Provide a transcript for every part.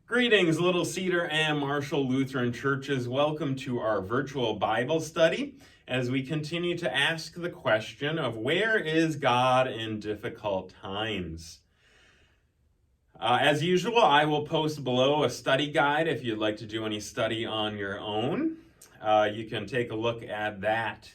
Greetings, Little Cedar and Marshall Lutheran Churches. Welcome to our virtual Bible study as we continue to ask the question of where is God in difficult times? As usual, I will post below a study guide if you'd like to do any study on your own. You can take a look at that.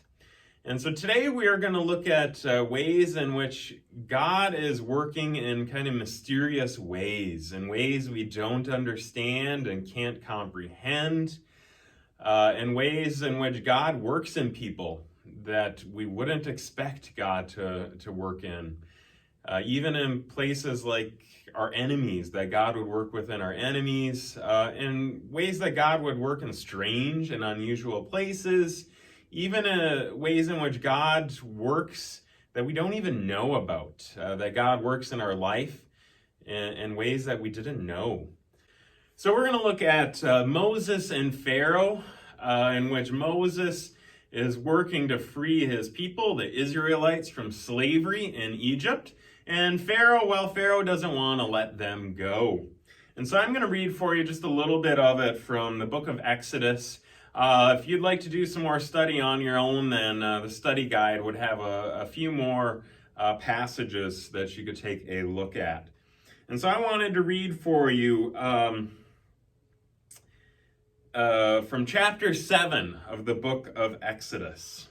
And so today we are going to look at ways in which God is working in kind of mysterious ways, in ways we don't understand and can't comprehend, and ways in which God works in people that we wouldn't expect God to work in. Even in places like our enemies, that God would work within our enemies, in ways that God would work in strange and unusual places, even ways in which God works that we don't even know about, that God works in our life in ways that we didn't know. So we're going to look at Moses and Pharaoh, in which Moses is working to free his people, the Israelites, from slavery in Egypt. And Pharaoh doesn't want to let them go. And so I'm going to read for you just a little bit of it from the book of Exodus. If you'd like to do some more study on your own, then the study guide would have a few more passages that you could take a look at. And so I wanted to read for you from chapter 7 of the book of Exodus.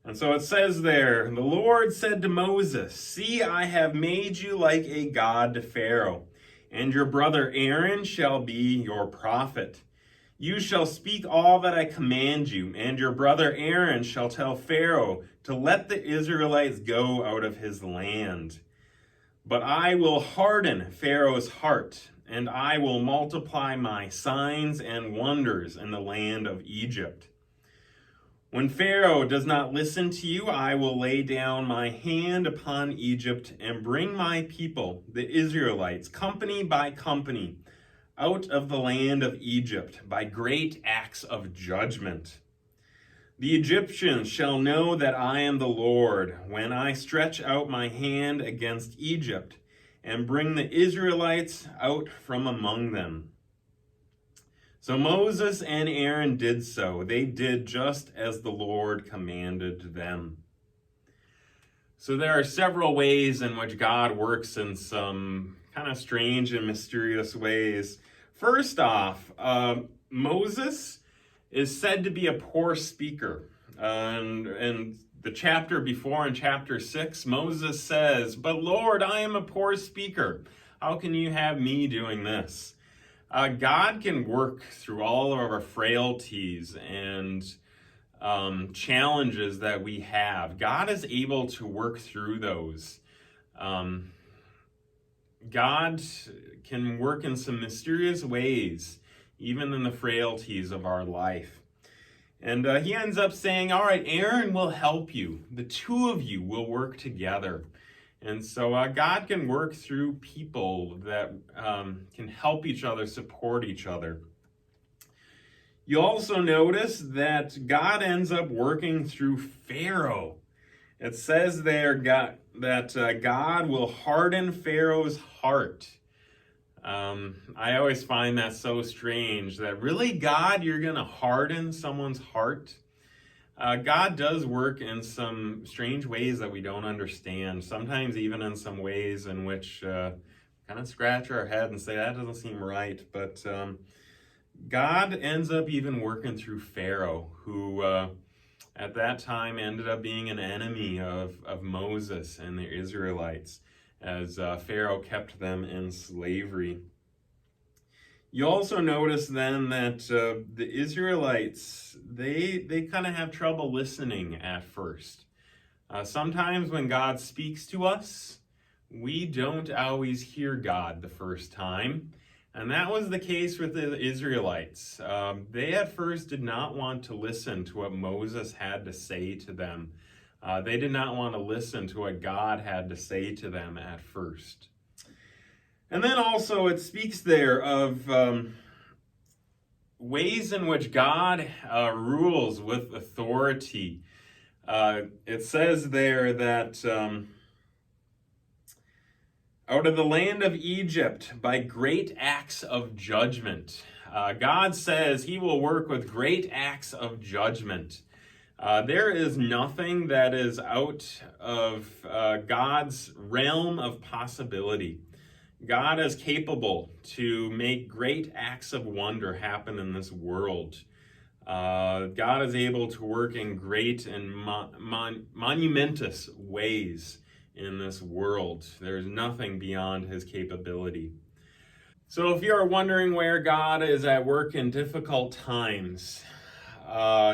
And so it says there, "The Lord said to Moses, 'See, I have made you like a god to Pharaoh, and your brother Aaron shall be your prophet. You shall speak all that I command you, and your brother Aaron shall tell Pharaoh to let the Israelites go out of his land. But I will harden Pharaoh's heart, and I will multiply my signs and wonders in the land of Egypt. When Pharaoh does not listen to you, I will lay down my hand upon Egypt and bring my people, the Israelites, company by company, out of the land of Egypt by great acts of judgment. The Egyptians shall know that I am the Lord when I stretch out my hand against Egypt and bring the Israelites out from among them.' So Moses and Aaron did so. They did just as the Lord commanded them." So there are several ways in which God works in some kind of strange and mysterious ways. First off, Moses is said to be a poor speaker. And the chapter before, in chapter 6, Moses says, "But Lord, I am a poor speaker. How can you have me doing this?" God can work through all of our frailties and challenges that we have. God is able to work through those. God can work in some mysterious ways, even in the frailties of our life. And he ends up saying, "All right, Aaron will help you. The two of you will work together." And so God can work through people that can help each other, support each other. You also notice that God ends up working through Pharaoh. It says there that God will harden Pharaoh's heart. I always find that so strange, that really, God, you're going to harden someone's heart? God does work in some strange ways that we don't understand, sometimes even in some ways in which kind of scratch our head and say, that doesn't seem right. But God ends up even working through Pharaoh, who at that time ended up being an enemy of Moses and the Israelites, as Pharaoh kept them in slavery. You also notice then that the Israelites, they kind of have trouble listening at first. Sometimes when God speaks to us, we don't always hear God the first time. And that was the case with the Israelites. They at first did not want to listen to what Moses had to say to them. They did not want to listen to what God had to say to them at first. And then also it speaks there of ways in which God rules with authority. It says there that out of the land of Egypt by great acts of judgment. God says he will work with great acts of judgment. There is nothing that is out of God's realm of possibility. God is capable to make great acts of wonder happen in this world. God is able to work in great and monumentous ways in this world. There's nothing beyond his capability. So if you're wondering where God is at work in difficult times,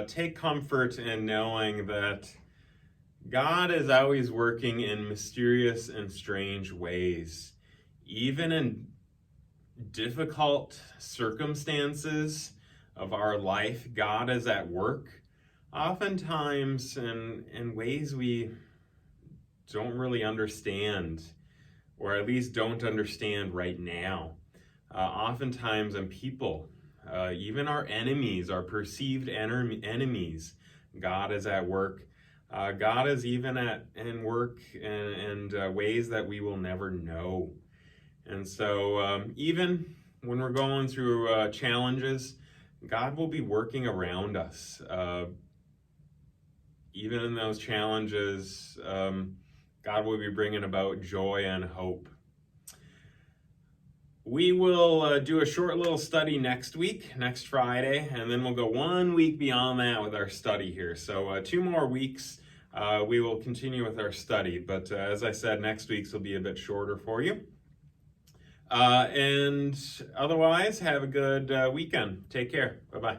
take comfort in knowing that God is always working in mysterious and strange ways. Even in difficult circumstances of our life, God is at work, oftentimes in ways we don't really understand, or at least don't understand right now. Oftentimes in people, even our enemies, our perceived enemies, God is at work. God is even in work in ways that we will never know. And so even when we're going through challenges, God will be working around us. Even in those challenges, God will be bringing about joy and hope. We will do a short little study next Friday, and then we'll go 1 week beyond that with our study here. So 2 more weeks, we will continue with our study. But as I said, next week's will be a bit shorter for you. And otherwise, have a good weekend. Take care. Bye-bye.